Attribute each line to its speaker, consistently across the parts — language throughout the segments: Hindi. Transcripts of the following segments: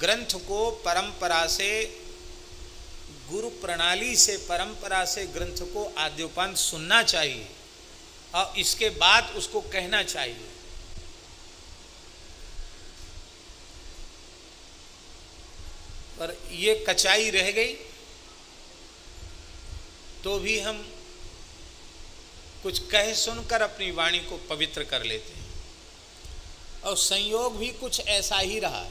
Speaker 1: ग्रंथ को परंपरा से, गुरु प्रणाली से, परंपरा से ग्रंथ को आद्योपांत सुनना चाहिए और इसके बाद उसको कहना चाहिए। पर ये कचाई रह गई तो भी हम कुछ कह सुनकर अपनी वाणी को पवित्र कर लेते हैं, और संयोग भी कुछ ऐसा ही रहा।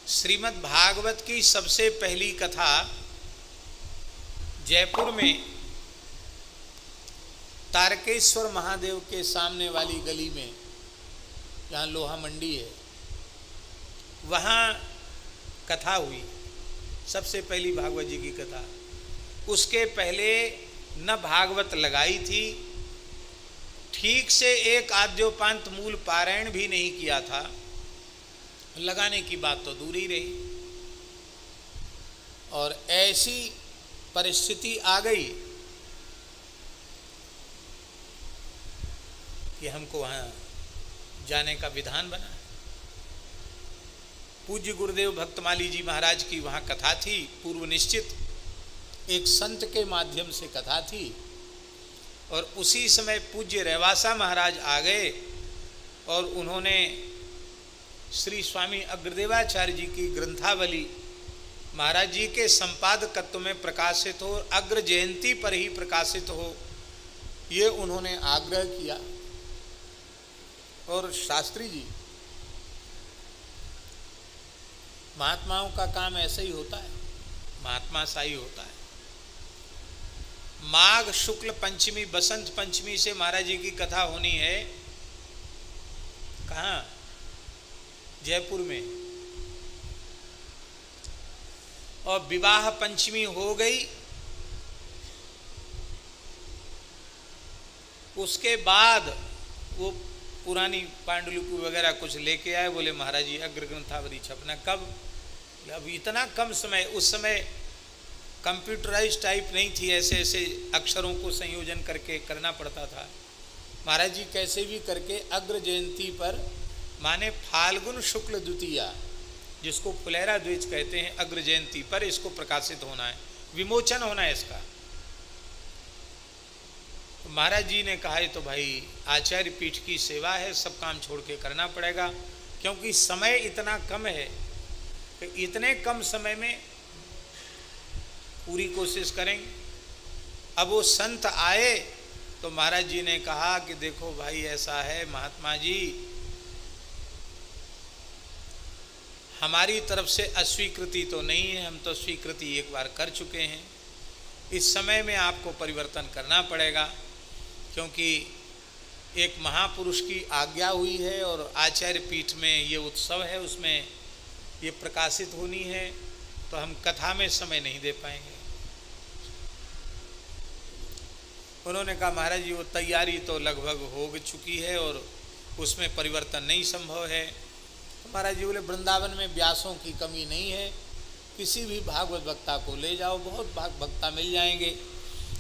Speaker 1: श्रीमद् भागवत की सबसे पहली कथा जयपुर में तारकेश्वर महादेव के सामने वाली गली में, जहाँ लोहा मंडी है, वहाँ कथा हुई, सबसे पहली भागवत जी की कथा। उसके पहले न भागवत लगाई थी, ठीक से एक आद्योपांत मूल पारायण भी नहीं किया था, लगाने की बात तो दूर ही रही। और ऐसी परिस्थिति आ गई कि हमको वहाँ जाने का विधान बना। पूज्य गुरुदेव भक्तमाली जी महाराज की वहाँ कथा थी, पूर्व निश्चित एक संत के माध्यम से कथा थी, और उसी समय पूज्य रेवासा महाराज आ गए और उन्होंने श्री स्वामी अग्रदेवाचार्य जी की ग्रंथावली महाराज जी के संपादकत्व में प्रकाशित हो, अग्र जयंती पर ही प्रकाशित हो, ये उन्होंने आग्रह किया। और शास्त्री जी, महात्माओं का काम ऐसे ही होता है, महात्मा सा ही होता है। माघ शुक्ल पंचमी, बसंत पंचमी से महाराज जी की कथा होनी है। कहाँ? जयपुर में। और विवाह पंचमी हो गई, उसके बाद वो पुरानी पांडुलिपि वगैरह कुछ लेके आए, बोले महाराज जी अग्र ग्रंथावली छपना कब? अब इतना कम समय, उस समय कंप्यूटराइज टाइप नहीं थी, ऐसे ऐसे अक्षरों को संयोजन करके करना पड़ता था। महाराज जी कैसे भी करके अग्र जयंती पर, माने फाल्गुन शुक्ल द्वितीया, जिसको फुलेरा द्विज कहते हैं, अग्र जयंती पर इसको प्रकाशित होना है, विमोचन होना है इसका। तो महाराज जी ने कहा तो भाई आचार्य पीठ की सेवा है, सब काम छोड़ के करना पड़ेगा, क्योंकि समय इतना कम है कि इतने कम समय में पूरी कोशिश करेंगे। अब वो संत आए तो महाराज जी ने कहा कि देखो भाई ऐसा है महात्मा जी, हमारी तरफ से अस्वीकृति तो नहीं है, हम तो स्वीकृति एक बार कर चुके हैं, इस समय में आपको परिवर्तन करना पड़ेगा, क्योंकि एक महापुरुष की आज्ञा हुई है और आचार्य पीठ में ये उत्सव है, उसमें ये प्रकाशित होनी है, तो हम कथा में समय नहीं दे पाएंगे। उन्होंने कहा महाराज जी वो तैयारी तो लगभग हो चुकी है और उसमें परिवर्तन नहीं संभव है। तो महाराज जी बोले वृंदावन में व्यासों की कमी नहीं है, किसी भी भागवत वक्ता को ले जाओ, बहुत वक्ता मिल जाएंगे।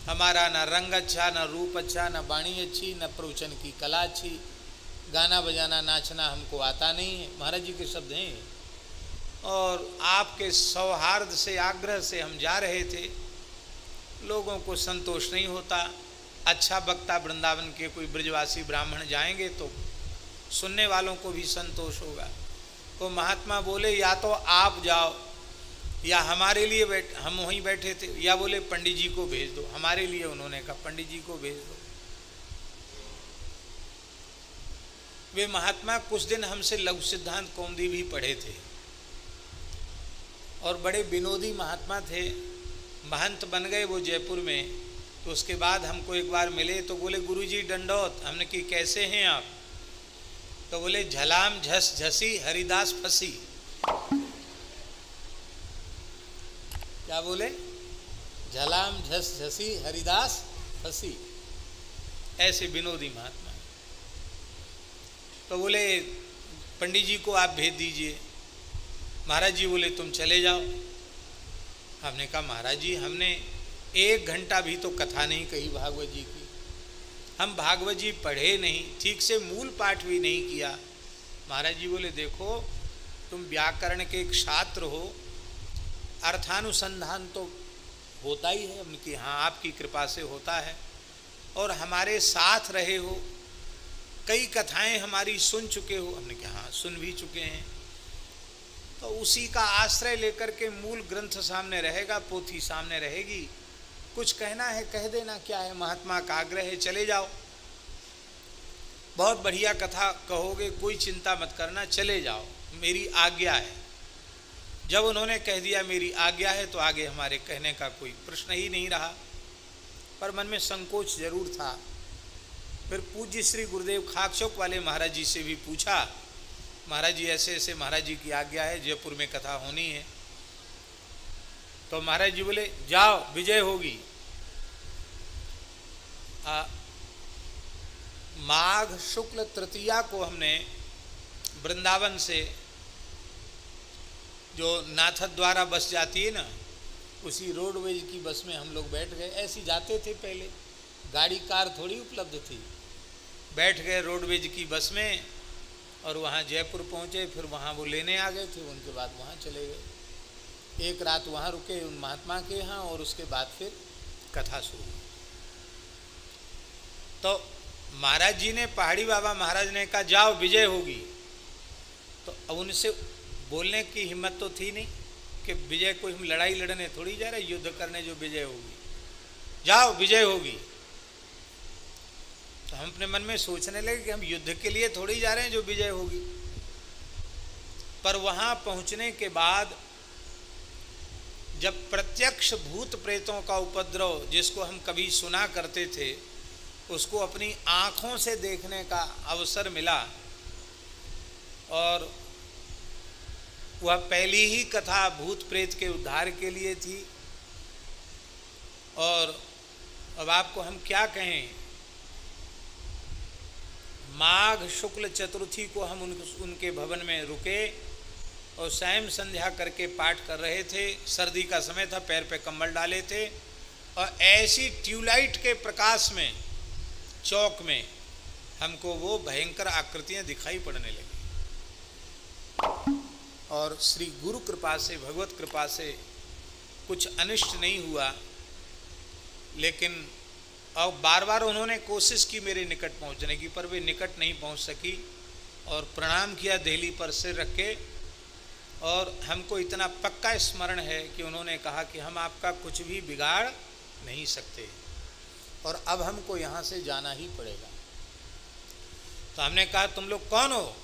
Speaker 1: हमारा ना रंग अच्छा, ना रूप अच्छा, ना वाणी अच्छी, ना प्रवचन की कला अच्छी, गाना बजाना नाचना हमको आता नहीं है। महाराज जी के शब्द हैं। और आपके सौहार्द से, आग्रह से हम जा रहे थे, लोगों को संतोष नहीं होता। अच्छा वक्ता वृंदावन के कोई ब्रजवासी ब्राह्मण जाएंगे तो सुनने वालों को भी संतोष होगा। तो महात्मा बोले या तो आप जाओ, या हमारे लिए हम वहीं बैठे थे, या बोले पंडित जी को भेज दो। हमारे लिए उन्होंने कहा पंडित जी को भेज दो। वे महात्मा कुछ दिन हमसे लघु सिद्धांत कौमुदी भी पढ़े थे और बड़े विनोदी महात्मा थे, महंत बन गए वो जयपुर में। तो उसके बाद हमको एक बार मिले तो बोले गुरुजी दंडौत। हमने कि कैसे हैं आप? तो बोले झलाम झस झसी हरिदास फंसी। क्या बोले? झलाम झस झसी हरिदास फंसी, ऐसे विनोदी महात्मा। तो बोले पंडित जी को आप भेज दीजिए। महाराज जी बोले तुम चले जाओ। हमने कहा महाराज जी हमने 1 घंटा भी तो कथा नहीं कही भागवत जी की, हम भागवत जी पढ़े नहीं, ठीक से मूल पाठ भी नहीं किया, महाराज जी बोले देखो तुम व्याकरण के एक छात्र हो, अर्थानुसंधान तो होता ही है। हमने कि हाँ आपकी कृपा से होता है, और हमारे साथ रहे हो, कई कथाएं हमारी सुन चुके हो। हमने कहा हाँ सुन भी चुके हैं, तो उसी का आश्रय लेकर के मूल ग्रंथ सामने रहेगा, पोथी सामने रहेगी, कुछ कहना है कह देना, क्या है, महात्मा का आग्रह है, चले जाओ, बहुत बढ़िया कथा कहोगे, कोई चिंता मत करना, चले जाओ, मेरी आज्ञा है। जब उन्होंने कह दिया मेरी आज्ञा है, तो आगे हमारे कहने का कोई प्रश्न ही नहीं रहा, पर मन में संकोच जरूर था। फिर पूज्य श्री गुरुदेव खाकचौक वाले महाराज जी से भी पूछा, महाराज जी ऐसे ऐसे महाराज जी की आज्ञा है, जयपुर में कथा होनी है। तो महाराज जी बोले जाओ, विजय होगी। माघ शुक्ल तृतीया को हमने वृंदावन से जो नाथद्वारा बस जाती है ना, उसी रोडवेज की बस में हम लोग बैठ गए। ऐसे जाते थे पहले, गाड़ी कार थोड़ी उपलब्ध थी। बैठ गए रोडवेज की बस में और वहाँ जयपुर पहुँचे। फिर वहाँ वो लेने आ गए थे, उनके बाद वहाँ चले गए। एक रात वहाँ रुके उन महात्मा के यहाँ, और उसके बाद फिर कथा शुरू। तो महाराज जी ने, पहाड़ी बाबा महाराज ने कहा जाओ विजय होगी। तो अब उनसे बोलने की हिम्मत तो थी नहीं कि विजय कोई हम लड़ाई लड़ने थोड़ी जा रहे, युद्ध करने जो विजय होगी, जाओ विजय होगी। तो हम अपने मन में सोचने लगे कि हम युद्ध के लिए थोड़ी जा रहे हैं जो विजय होगी। पर वहां पहुंचने के बाद जब प्रत्यक्ष भूत प्रेतों का उपद्रव, जिसको हम कभी सुना करते थे, उसको अपनी आंखों से देखने का अवसर मिला, और वह पहली ही कथा भूत प्रेत के उद्धार के लिए थी। और अब आपको हम क्या कहें, माघ शुक्ल चतुर्थी को हम उनके भवन में रुके और सायं संध्या करके पाठ कर रहे थे। सर्दी का समय था, पैर पे कंबल डाले थे, और ऐसी ट्यूबलाइट के प्रकाश में चौक में हमको वो भयंकर आकृतियां दिखाई पड़ने लगी। और श्री गुरु कृपा से, भगवत कृपा से कुछ अनिष्ट नहीं हुआ, लेकिन अब बार बार उन्होंने कोशिश की मेरे निकट पहुंचने की, पर वे निकट नहीं पहुंच सकी। और प्रणाम किया देहली पर सिर रख के, और हमको इतना पक्का स्मरण है कि उन्होंने कहा कि हम आपका कुछ भी बिगाड़ नहीं सकते, और अब हमको यहाँ से जाना ही पड़ेगा। तो हमने कहा तुम लोग कौन हो?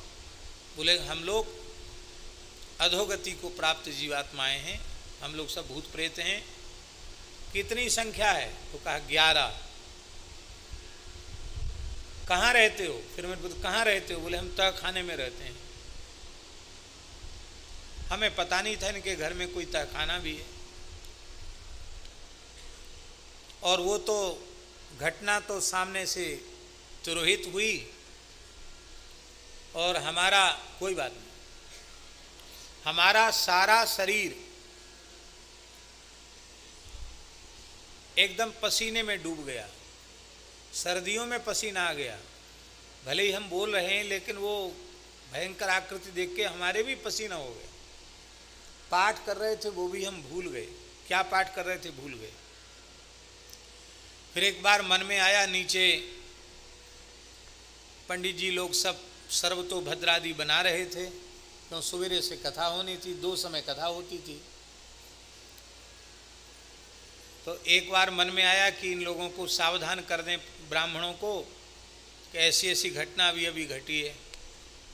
Speaker 1: बोले हम लोग अधोगति को प्राप्त जीवात्माएं हैं, हम लोग सब भूत प्रेत हैं। कितनी संख्या है? तो कहा 11। कहाँ रहते हो? फिर मैं बोला कहाँ रहते हो? बोले हम तहखाने में रहते हैं। हमें पता नहीं था इनके घर में कोई तहखाना भी है। और वो तो घटना तो सामने से तिरोहित हुई, और हमारा कोई बात नहीं, हमारा सारा शरीर एकदम पसीने में डूब गया। सर्दियों में पसीना आ गया। भले ही हम बोल रहे हैं, लेकिन वो भयंकर आकृति देख के हमारे भी पसीना हो गया। पाठ कर रहे थे वो भी हम भूल गए, क्या पाठ कर रहे थे भूल गए। फिर एक बार मन में आया, नीचे पंडित जी लोग सब सर्वतोभद्रादि बना रहे थे, तो सवेरे से कथा होनी थी, 2 समय कथा होती थी। तो एक बार मन में आया कि इन लोगों को सावधान कर दें, ब्राह्मणों को, कि ऐसी ऐसी घटना अभी अभी घटी है।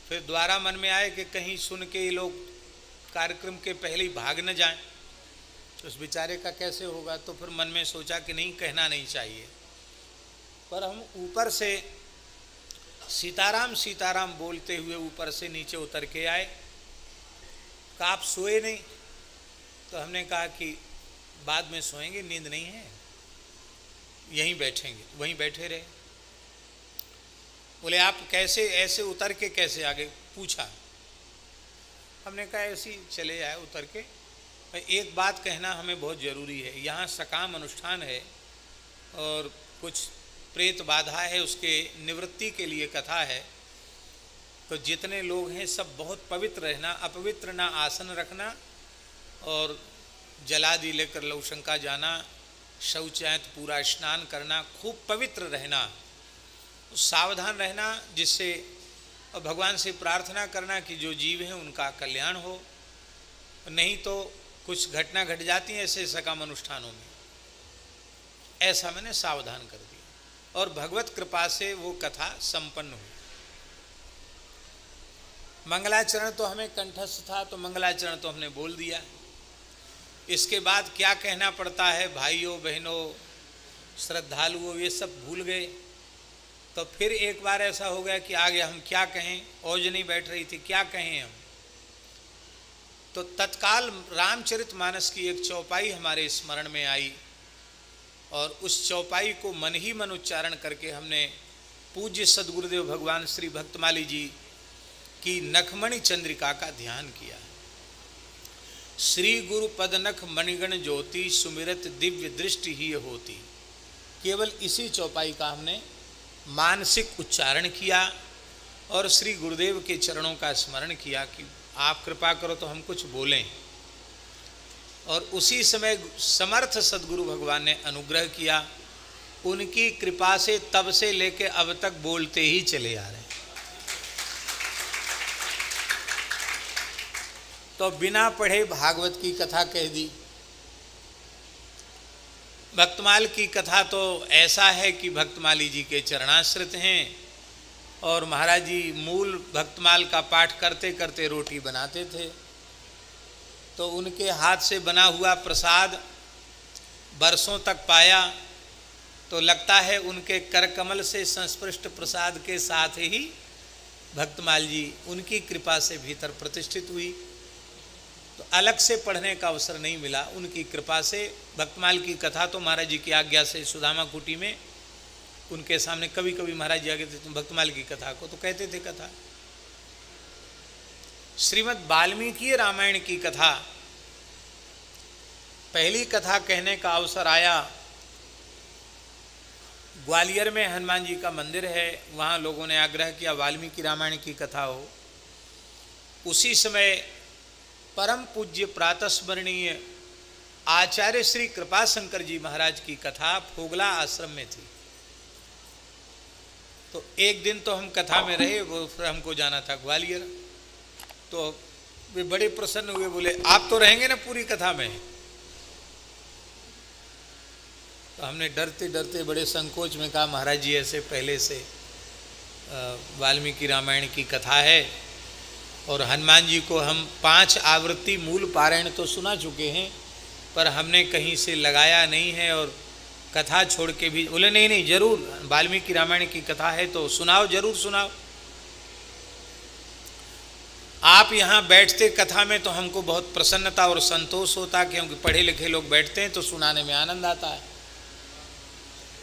Speaker 1: फिर दोबारा मन में आया कि कहीं सुन के ये लोग कार्यक्रम के पहले ही भाग न जाएं, तो उस बेचारे का कैसे होगा। तो फिर मन में सोचा कि नहीं, कहना नहीं चाहिए। पर हम ऊपर से सीताराम सीताराम बोलते हुए ऊपर से नीचे उतर के आए। कहा आप सोए नहीं? तो हमने कहा कि बाद में सोएंगे, नींद नहीं है, यहीं बैठेंगे। वहीं बैठे रहे। बोले आप कैसे ऐसे उतर के कैसे आगे? पूछा। हमने कहा ऐसे ही चले आए उतर के। एक बात कहना हमें बहुत ज़रूरी है, यहाँ सकाम अनुष्ठान है और कुछ प्रेत बाधा है, उसके निवृत्ति के लिए कथा है। तो जितने लोग हैं सब बहुत पवित्र रहना, अपवित्र ना आसन रखना और जलादि लेकर लवशंका जाना, शौचायत पूरा स्नान करना, खूब पवित्र रहना, सावधान रहना, जिससे भगवान से प्रार्थना करना कि जो जीव हैं उनका कल्याण हो। नहीं तो कुछ घटना घट जाती है ऐसे सकाम अनुष्ठानों में, ऐसा मैंने सावधान कर दिया और भगवत कृपा से वो कथा संपन्न हुई। मंगलाचरण तो हमें कंठस्थ था, तो मंगलाचरण तो हमने बोल दिया। इसके बाद क्या कहना पड़ता है, भाइयों बहनों श्रद्धालुओं, ये सब भूल गए। तो फिर एक बार ऐसा हो गया कि आगे हम क्या कहें, औज नहीं बैठ रही थी, क्या कहें हम। तो तत्काल रामचरितमानस की एक चौपाई हमारे स्मरण में आई और उस चौपाई को मन ही मन उच्चारण करके हमने पूज्य सदगुरुदेव भगवान श्री भक्तमाली जी की नखमणि चंद्रिका का ध्यान किया। श्री गुरु पद नख मणिगण ज्योति सुमिरत दिव्य दृष्टि ही होती। केवल इसी चौपाई का हमने मानसिक उच्चारण किया और श्री गुरुदेव के चरणों का स्मरण किया कि आप कृपा करो तो हम कुछ बोलें। और उसी समय समर्थ सदगुरु भगवान ने अनुग्रह किया। उनकी कृपा से तब से लेके अब तक बोलते ही चले आ रहे हैं। तो बिना पढ़े भागवत की कथा कह दी। भक्तमाल की कथा तो ऐसा है कि भक्तमाली जी के चरणाश्रित हैं और महाराज जी मूल भक्तमाल का पाठ करते करते रोटी बनाते थे। तो उनके हाथ से बना हुआ प्रसाद बरसों तक पाया तो लगता है उनके कर कमल से संस्पृष्ट प्रसाद के साथ ही भक्तमाल जी उनकी कृपा से भीतर प्रतिष्ठित हुई। तो अलग से पढ़ने का अवसर नहीं मिला। उनकी कृपा से भक्तमाल की कथा तो महाराज जी की आज्ञा से सुदामा कुटी में उनके सामने कभी कभी महाराज जी आगे थे भक्तमाल की कथा को तो कहते थे कथा। श्रीमद् वाल्मीकि रामायण की कथा, पहली कथा कहने का अवसर आया। ग्वालियर में हनुमान जी का मंदिर है, वहाँ लोगों ने आग्रह किया वाल्मीकि रामायण की कथा हो। उसी समय परम पूज्य प्रातस्मरणीय आचार्य श्री कृपाशंकर जी महाराज की कथा फोगला आश्रम में थी। तो एक दिन तो हम कथा में रहे, वो फिर हमको जाना था ग्वालियर। तो वे बड़े प्रसन्न हुए, बोले आप तो रहेंगे ना पूरी कथा में। तो हमने डरते डरते बड़े संकोच में कहा महाराज जी ऐसे पहले से वाल्मीकि रामायण की कथा है और हनुमान जी को हम 5 आवृत्ति मूल पारायण तो सुना चुके हैं पर हमने कहीं से लगाया नहीं है और कथा छोड़ के भी। बोले नहीं नहीं जरूर वाल्मीकि रामायण की कथा है तो सुनाओ, जरूर सुनाओ। आप यहाँ बैठते कथा में तो हमको बहुत प्रसन्नता और संतोष होता, क्योंकि पढ़े लिखे लोग बैठते हैं तो सुनाने में आनंद आता है।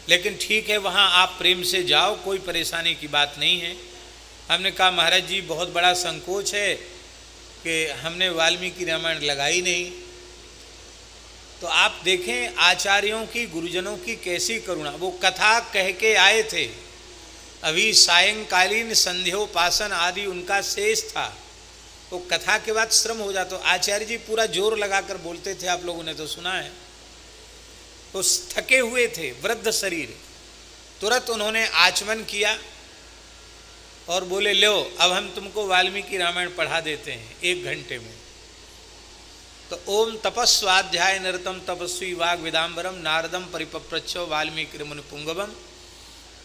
Speaker 1: लेकिन ठीक है वहाँ आप प्रेम से जाओ, कोई परेशानी की बात नहीं है। हमने कहा महाराज जी बहुत बड़ा संकोच है कि हमने वाल्मीकि रामायण लगाई नहीं। तो आप देखें आचार्यों की गुरुजनों की कैसी करुणा। वो कथा कह के आए थे, अभी सायंकालीन संध्योपासन आदि उनका शेष था। वो कथा के बाद श्रम हो जाता। तो आचार्य जी पूरा जोर लगाकर बोलते थे, आप लोगों ने तो सुना है। तो थके हुए थे, वृद्ध शरीर। तुरंत उन्होंने आचमन किया और बोले लो अब हम तुमको वाल्मीकि रामायण पढ़ा देते हैं 1 घंटे में। तो ओम तपस्वाध्याय निरतम तपस्वी वाग विदाम्बरम नारदम परिपप्रच्छो वाल्मीकि मुनि पुंगवम,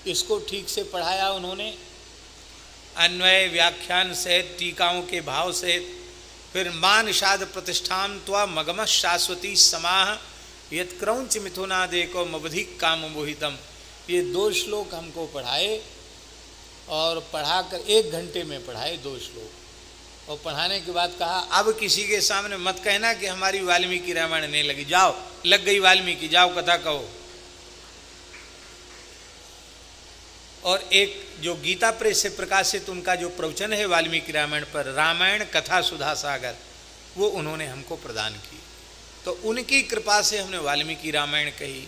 Speaker 1: इसको ठीक से पढ़ाया उन्होंने, अन्वय व्याख्यान सहित टीकाओं के भाव सहित। फिर मां निषाद प्रतिष्ठान त्वा मगम शाश्वती समाह यत्क्रौंच मिथुनादेको मवधिक काम मोहितम, ये 2 श्लोक हमको पढ़ाए और पढ़ाकर 1 घंटे में पढ़ाए 2 श्लोक। और पढ़ाने के बाद कहा अब किसी के सामने मत कहना कि हमारी वाल्मीकि रामायण नहीं लगी, जाओ लग गई वाल्मीकि, जाओ कथा कहो। और एक जो गीता प्रेस से प्रकाशित उनका जो प्रवचन है वाल्मीकि रामायण पर, रामायण कथा सुधा सागर, वो उन्होंने हमको प्रदान की। तो उनकी कृपा से हमने वाल्मीकि रामायण कही।